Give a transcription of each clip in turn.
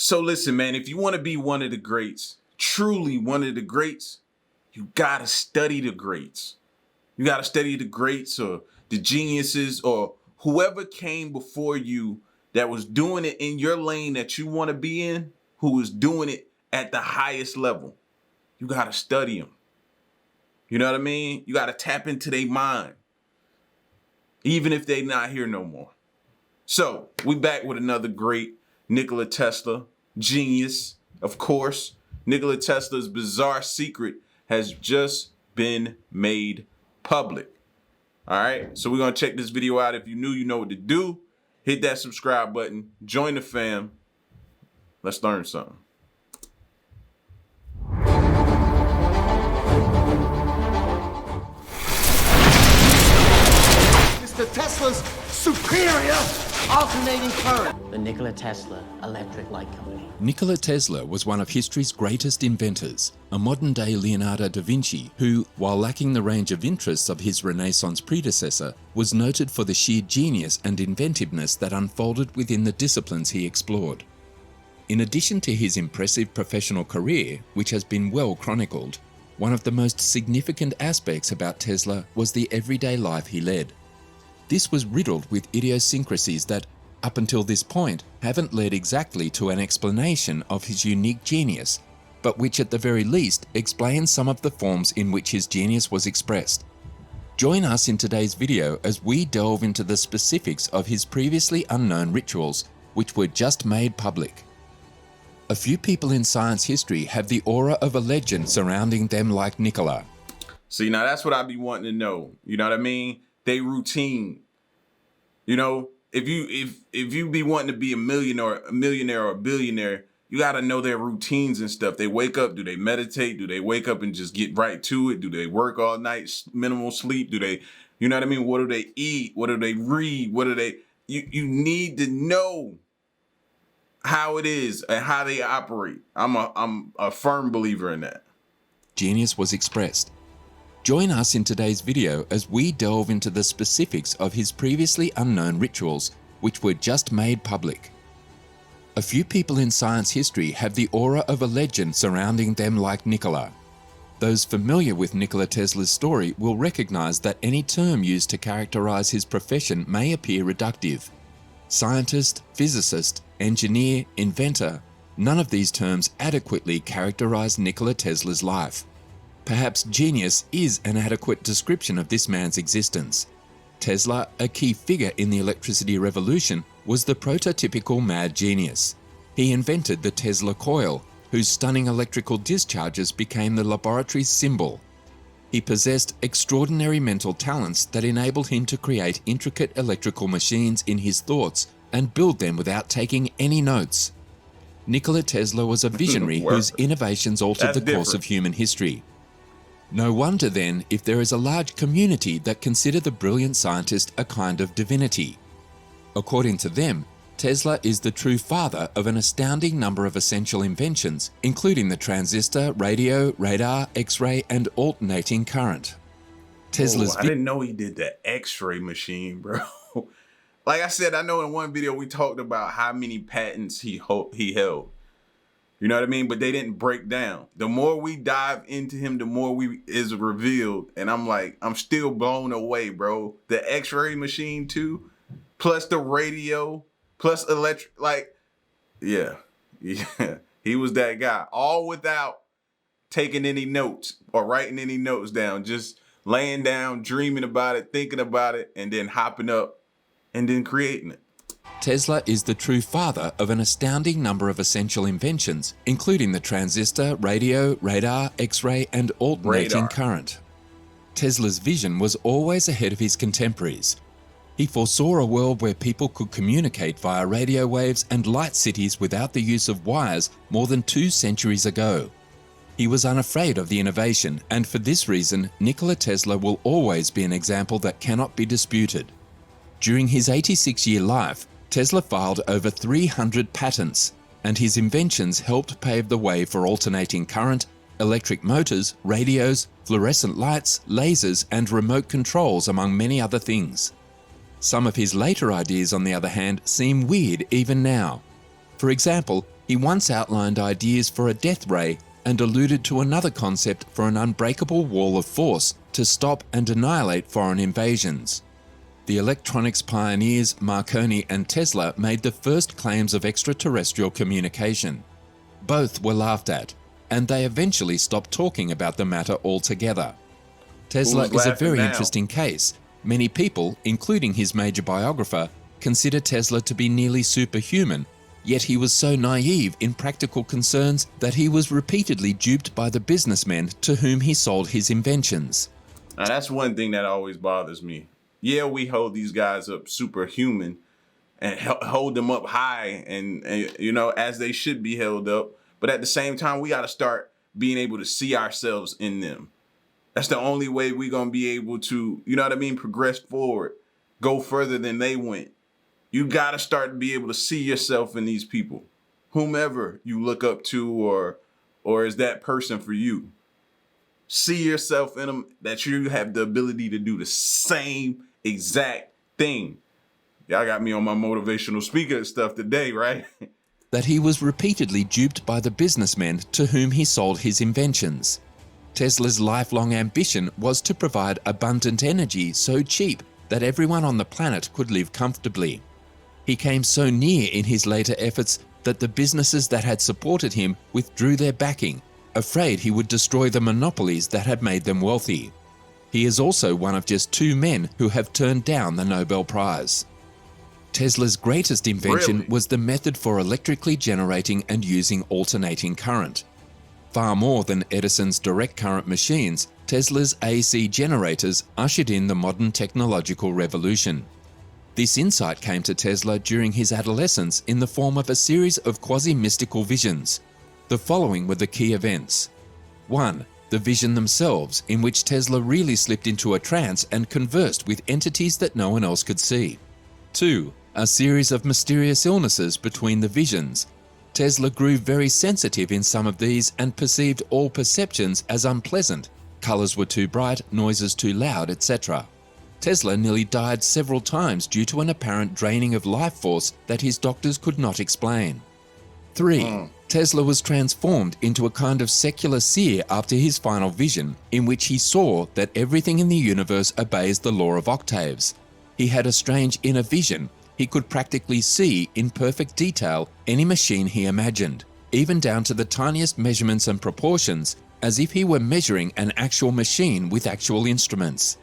So listen, man, if you want to be one of the greats, truly one of the greats, you got to study the greats. You got to study the greats or the geniuses or whoever came before you that was doing it in your lane that you want to be in, who was doing it at the highest level. You got to study them. You know what I mean? You got to tap into their mind, even if they not here no more. So we back with another great Nikola Tesla, genius, of course. Nikola Tesla's bizarre secret has just been made public. All right, so we're gonna check this video out. If you're new, you know what to do. Hit that subscribe button, join the fam. Let's learn something. Mr. Tesla's superior alternating current. The Nikola Tesla Electric Light Company. Nikola Tesla was one of history's greatest inventors, a modern-day Leonardo da Vinci who, while lacking the range of interests of his Renaissance predecessor, was noted for the sheer genius and inventiveness that unfolded within the disciplines he explored. In addition to his impressive professional career, which has been well chronicled, one of the most significant aspects about Tesla was the everyday life he led. This was riddled with idiosyncrasies that, up until this point, haven't led exactly to an explanation of his unique genius, but which at the very least explain some of the forms in which his genius was expressed. Join us in today's video as we delve into the specifics of his previously unknown rituals, which were just made public. A few people in science history have the aura of a legend surrounding them like Nikola. See, now that's what I be wanting to know. You know what I mean? They routine. You know, if you be wanting to be a millionaire or a billionaire, you got to know their routines and stuff. They wake up, do they meditate? Do they wake up and just get right to it? Do they work all night, minimal sleep? Do they, you know what I mean? What do they eat? What do they read? What do they, you need to know how it is and how they operate. I'm a firm believer in that. Genius was expressed. Join us in today's video as we delve into the specifics of his previously unknown rituals, which were just made public. A few people in science history have the aura of a legend surrounding them like Nikola. Those familiar with Nikola Tesla's story will recognize that any term used to characterize his profession may appear reductive. Scientist, physicist, engineer, inventor, none of these terms adequately characterize Nikola Tesla's life. Perhaps genius is an adequate description of this man's existence. Tesla, a key figure in the electricity revolution, was the prototypical mad genius. He invented the Tesla coil, whose stunning electrical discharges became the laboratory's symbol. He possessed extraordinary mental talents that enabled him to create intricate electrical machines in his thoughts and build them without taking any notes. Nikola Tesla was a visionary whose innovations altered the course of human history. No wonder then if there is a large community that consider the brilliant scientist a kind of divinity. According to them, Tesla is the true father of an astounding number of essential inventions, including the transistor, radio, radar, X-ray, and alternating current. Tesla's I didn't know he did the X-ray machine, bro. Like I said, I know in one video we talked about how many patents he held. You know what I mean? But they didn't break down. The more we dive into him, the more is revealed. And I'm like, I'm still blown away, bro. The X-ray machine too, plus the radio, plus electric, like, yeah. He was that guy. All without taking any notes or writing any notes down. Just laying down, dreaming about it, thinking about it, and then hopping up and then creating it. Tesla is the true father of an astounding number of essential inventions, including the transistor, radio, radar, X-ray, and alternating current. Tesla's vision was always ahead of his contemporaries. He foresaw a world where people could communicate via radio waves and light cities without the use of wires more than 2 centuries ago. He was unafraid of the innovation, and for this reason, Nikola Tesla will always be an example that cannot be disputed. During his 86-year life, Tesla filed over 300 patents, and his inventions helped pave the way for alternating current, electric motors, radios, fluorescent lights, lasers, and remote controls, among many other things. Some of his later ideas, on the other hand, seem weird even now. For example, He once outlined ideas for a death ray and alluded to another concept for an unbreakable wall of force to stop and annihilate foreign invasions. The electronics pioneers Marconi and Tesla made the first claims of extraterrestrial communication. Both were laughed at, and they eventually stopped talking about the matter altogether. Tesla is a very interesting case. Many people, including his major biographer, consider Tesla to be nearly superhuman, yet he was so naive in practical concerns that he was repeatedly duped by the businessmen to whom he sold his inventions. Now, that's one thing that always bothers me. Yeah, we hold these guys up superhuman and hold them up high and you know, as they should be held up. But at the same time, we got to start being able to see ourselves in them. That's the only way we're going to be able to, you know what I mean, progress forward, go further than they went. You got to start to be able to see yourself in these people, whomever you look up to or is that person for you. See yourself in them, that you have the ability to do the same exact thing. Y'all got me on my motivational speaker stuff today, right? That he was repeatedly duped by the businessmen to whom he sold his inventions. Tesla's lifelong ambition was to provide abundant energy so cheap that everyone on the planet could live comfortably. He came so near in his later efforts that the businesses that had supported him withdrew their backing, afraid he would destroy the monopolies that had made them wealthy. He is also one of just 2 men who have turned down the Nobel Prize. Tesla's greatest invention was the method for electrically generating and using alternating current. Far more than Edison's direct current machines, Tesla's AC generators ushered in the modern technological revolution. This insight came to Tesla during his adolescence in the form of a series of quasi-mystical visions. The following were the key events. 1. The vision themselves, in which Tesla really slipped into a trance and conversed with entities that no one else could see. 2. A series of mysterious illnesses between the visions. Tesla grew very sensitive in some of these and perceived all perceptions as unpleasant. Colors were too bright, noises too loud, etc. Tesla nearly died several times due to an apparent draining of life force that his doctors could not explain. 3. Tesla was transformed into a kind of secular seer after his final vision, in which he saw that everything in the universe obeys the law of octaves. He had a strange inner vision. He could practically see in perfect detail any machine he imagined, even down to the tiniest measurements and proportions, as if he were measuring an actual machine with actual instruments.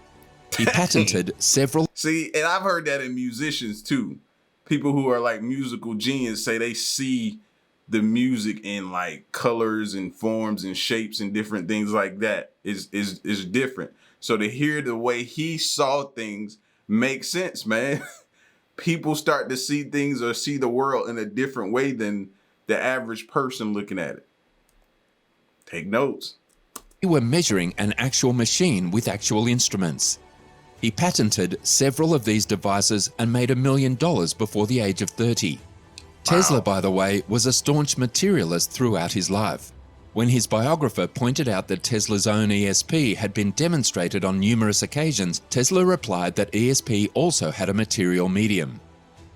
He patented several... See, and I've heard that in musicians too. People who are like musical genius say they see the music in like colors and forms and shapes and different things like that is different. So to hear the way he saw things makes sense, man. People start to see things or see the world in a different way than the average person looking at it. Take notes. They were measuring an actual machine with actual instruments. He patented several of these devices and made $1 million before the age of 30. Tesla, by the way, was a staunch materialist throughout his life. When his biographer pointed out that Tesla's own ESP had been demonstrated on numerous occasions, Tesla replied that ESP also had a material medium.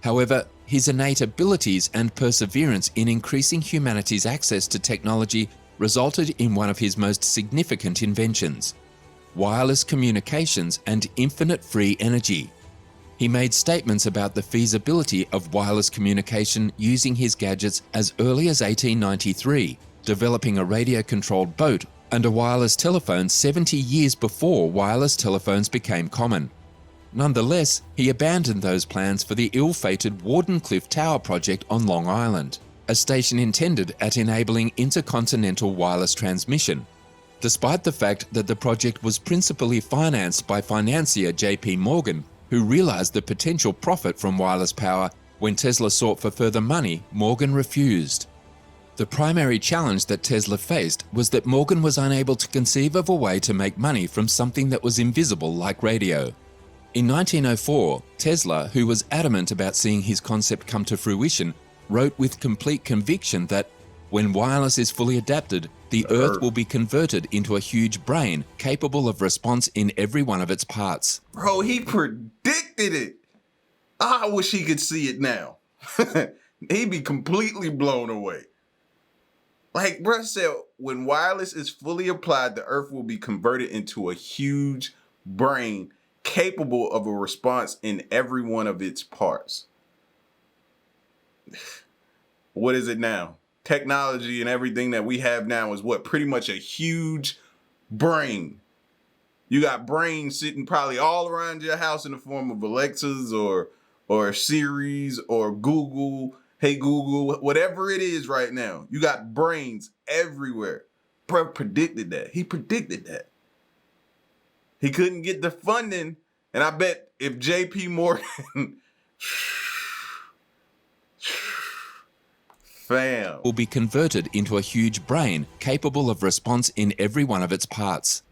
However, his innate abilities and perseverance in increasing humanity's access to technology resulted in one of his most significant inventions: wireless communications and infinite free energy. He made statements about the feasibility of wireless communication using his gadgets as early as 1893, developing a radio-controlled boat and a wireless telephone 70 years before wireless telephones became common. Nonetheless, he abandoned those plans for the ill-fated Wardenclyffe Tower project on Long Island, a station intended at enabling intercontinental wireless transmission. Despite the fact that the project was principally financed by financier J.P. Morgan, who realized the potential profit from wireless power, when Tesla sought for further money, Morgan refused. The primary challenge that Tesla faced was that Morgan was unable to conceive of a way to make money from something that was invisible like radio. In 1904, Tesla, who was adamant about seeing his concept come to fruition, wrote with complete conviction that when wireless is fully adapted, the Earth will be converted into a huge brain capable of response in every one of its parts. Bro, he predicted it. I wish he could see it now. He'd be completely blown away. Like bruh said, when wireless is fully applied, the earth will be converted into a huge brain capable of a response in every one of its parts. What is it now? Technology and everything that we have now is what? Pretty much a huge brain. You got brains sitting probably all around your house in the form of Alexas or Siris or Google, hey Google, whatever it is right now. You got brains everywhere. Bro predicted that. He predicted that. He couldn't get the funding, and I bet if JP Morgan fam will be converted into a huge brain capable of response in every one of its parts.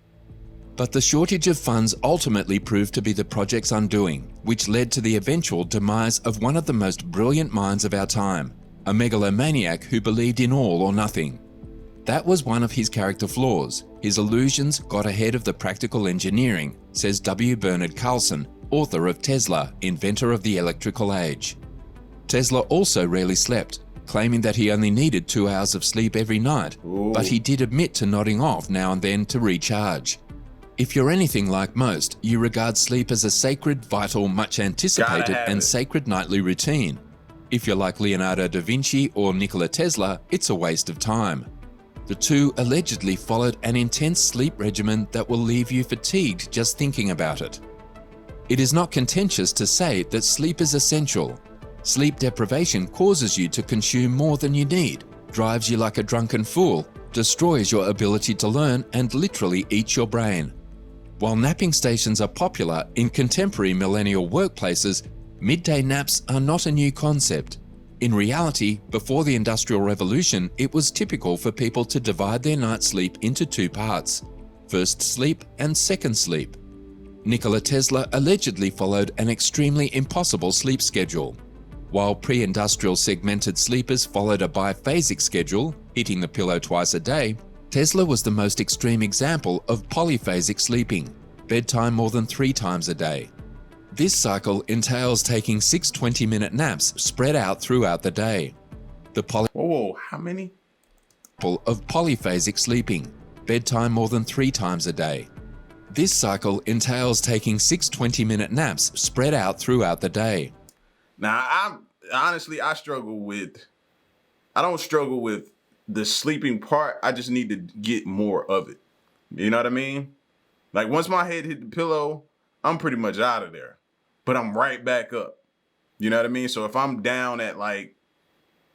But the shortage of funds ultimately proved to be the project's undoing, which led to the eventual demise of one of the most brilliant minds of our time, a megalomaniac who believed in all or nothing. That was one of his character flaws. His illusions got ahead of the practical engineering, says W. Bernard Carlson, author of Tesla, inventor of the electrical age. Tesla also rarely slept, claiming that he only needed 2 hours of sleep every night, but he did admit to nodding off now and then to recharge. If you're anything like most, you regard sleep as a sacred, vital, much anticipated and sacred nightly routine. If you're like Leonardo da Vinci or Nikola Tesla, it's a waste of time. The two allegedly followed an intense sleep regimen that will leave you fatigued just thinking about it. It is not contentious to say that sleep is essential. Sleep deprivation causes you to consume more than you need, drives you like a drunken fool, destroys your ability to learn, and literally eats your brain. While napping stations are popular in contemporary millennial workplaces, midday naps are not a new concept. In reality, before the Industrial Revolution, it was typical for people to divide their night's sleep into two parts: first sleep and second sleep. Nikola Tesla allegedly followed an extremely impossible sleep schedule. While pre-industrial segmented sleepers followed a biphasic schedule, hitting the pillow twice a day, Tesla was the most extreme example of polyphasic sleeping, bedtime more than 3 times a day. This cycle entails taking 6 20-minute naps spread out throughout the day. The Whoa, how many? Of polyphasic sleeping, bedtime more than 3 times a day. This cycle entails taking 6 20-minute naps spread out throughout the day. Now, I don't struggle with the sleeping part. I just need to get more of it. You know what I mean? Like once my head hit the pillow, I'm pretty much out of there, but I'm right back up. You know what I mean? So if I'm down at like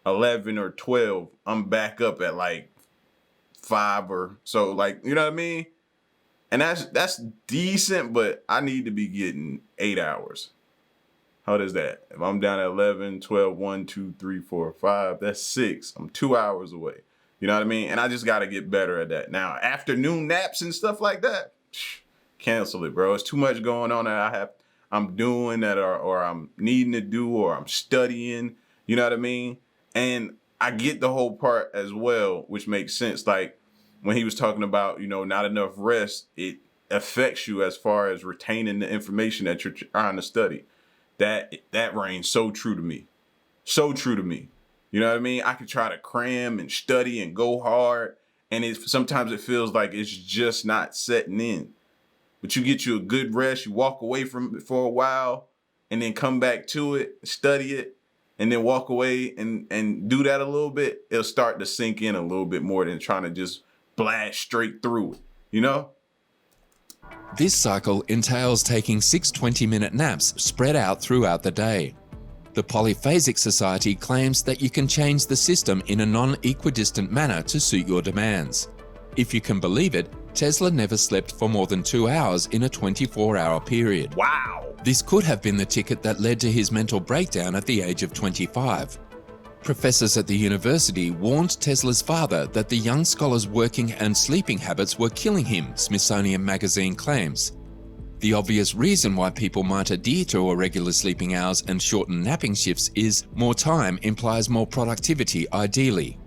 11 or 12, I'm back up at like 5 or so, like, you know what I mean? And that's decent, but I need to be getting 8 hours. How does that? If I'm down at 11, 12, 1, 2, 3, 4, 5, that's 6. I'm 2 hours away. You know what I mean? And I just got to get better at that. Now, afternoon naps and stuff like that, cancel it, bro. It's too much going on that I'm doing that or I'm needing to do or I'm studying. You know what I mean? And I get the whole part as well, which makes sense. Like when he was talking about, you know, not enough rest, it affects you as far as retaining the information that you're trying to study. That rings so true to me. So true to me. You know what I mean? I could try to cram and study and go hard, and sometimes it feels like it's just not setting in. But you get you a good rest, you walk away from it for a while, and then come back to it, study it, and then walk away and do that a little bit. It'll start to sink in a little bit more than trying to just blast straight through it, you know? This cycle entails taking 6 20-minute naps spread out throughout the day. The Polyphasic Society claims that you can change the system in a non-equidistant manner to suit your demands. If you can believe it, Tesla never slept for more than 2 hours in a 24-hour period. Wow! This could have been the ticket that led to his mental breakdown at the age of 25. Professors at the university warned Tesla's father that the young scholar's working and sleeping habits were killing him, Smithsonian Magazine claims. The obvious reason why people might adhere to irregular sleeping hours and shortened napping shifts is more time implies more productivity ideally.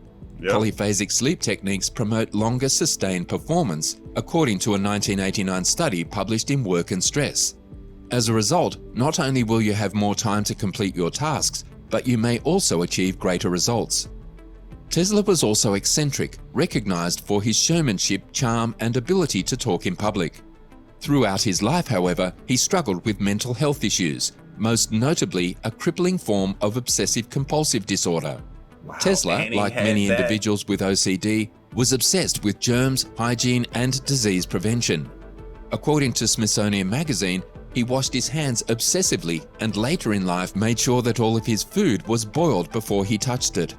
Yep. Polyphasic sleep techniques promote longer sustained performance, according to a 1989 study published in Work and Stress. As a result, not only will you have more time to complete your tasks, but you may also achieve greater results. Tesla was also eccentric, recognized for his showmanship, charm, and ability to talk in public. Throughout his life, however, he struggled with mental health issues, most notably a crippling form of obsessive-compulsive disorder. Wow, Tesla, and he like had many that. individuals with OCD, was obsessed with germs, hygiene, and disease prevention. According to Smithsonian Magazine, he washed his hands obsessively and later in life made sure that all of his food was boiled before he touched it.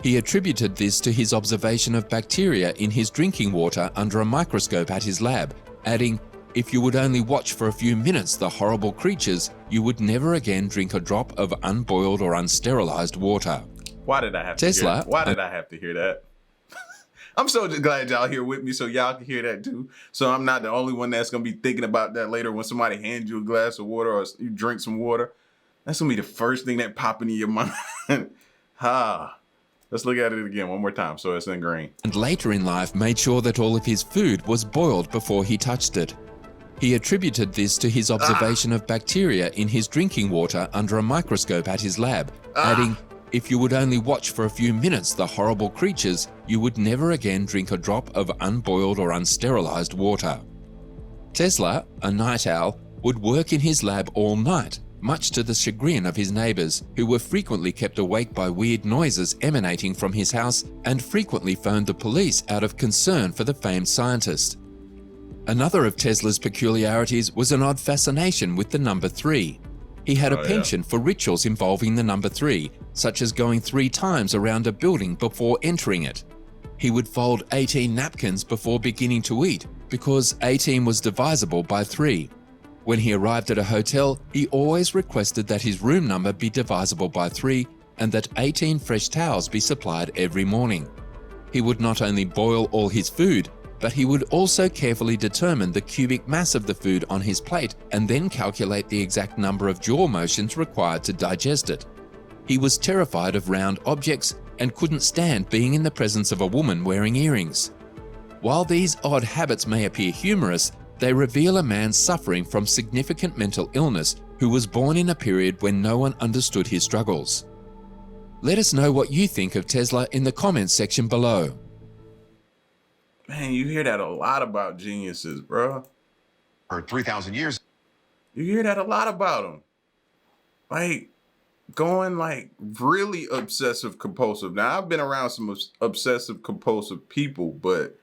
He attributed this to his observation of bacteria in his drinking water under a microscope at his lab, adding, "If you would only watch for a few minutes the horrible creatures, you would never again drink a drop of unboiled or unsterilized water." Why did I have to Tesla, hear that? Why did I have to hear that? I'm so glad y'all here with me so y'all can hear that too. So I'm not the only one that's going to be thinking about that later when somebody hands you a glass of water or you drink some water. That's going to be the first thing that pop into your mind. Let's look at it again one more time so it's ingrained. And later in life made sure that all of his food was boiled before he touched it. He attributed this to his observation of bacteria in his drinking water under a microscope at his lab, adding, "If you would only watch for a few minutes the horrible creatures, you would never again drink a drop of unboiled or unsterilized water." Tesla, a night owl, would work in his lab all night, much to the chagrin of his neighbors, who were frequently kept awake by weird noises emanating from his house and frequently phoned the police out of concern for the famed scientist. Another of Tesla's peculiarities was an odd fascination with the number 3. He had a penchant for rituals involving the number 3, such as going 3 times around a building before entering it. He would fold 18 napkins before beginning to eat because 18 was divisible by 3. When he arrived at a hotel, he always requested that his room number be divisible by 3 and that 18 fresh towels be supplied every morning. He would not only boil all his food, but he would also carefully determine the cubic mass of the food on his plate and then calculate the exact number of jaw motions required to digest it. He was terrified of round objects and couldn't stand being in the presence of a woman wearing earrings. While these odd habits may appear humorous, they reveal a man suffering from significant mental illness who was born in a period when no one understood his struggles. Let us know what you think of Tesla in the comments section below. Man, you hear that a lot about geniuses, bro. For 3,000 years. You hear that a lot about them. Like, going like really obsessive compulsive. Now, I've been around some obsessive compulsive people, but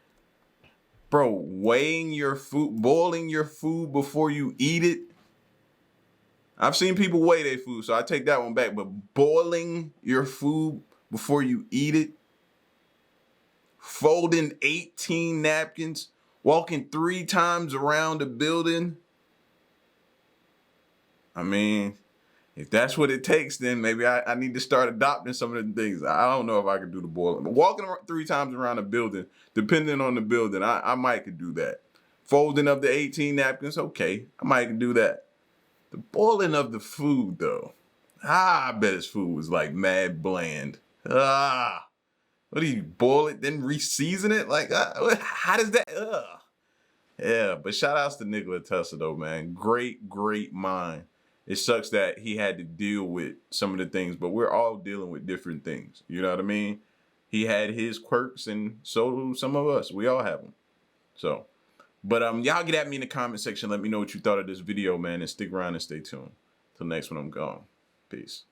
bro, weighing your food, boiling your food before you eat it. I've seen people weigh their food, so I take that one back. But boiling your food before you eat it, folding 18 napkins, walking 3 times around the building. I mean, if that's what it takes, then maybe I need to start adopting some of the things. I don't know if I could do the boiling. But walking 3 times around the building, depending on the building, I might could do that. Folding of the 18 napkins, okay, I might could do that. The boiling of the food, though, I bet his food was like mad bland. What do you boil it, then re-season it? Like, how does that? Yeah, but shout outs to Nikola Tesla, though, man. Great, great mind. It sucks that he had to deal with some of the things, but we're all dealing with different things. You know what I mean? He had his quirks, and so do some of us. We all have them. So, but y'all get at me in the comment section. Let me know what you thought of this video, man, and stick around and stay tuned. Till next one, I'm gone. Peace.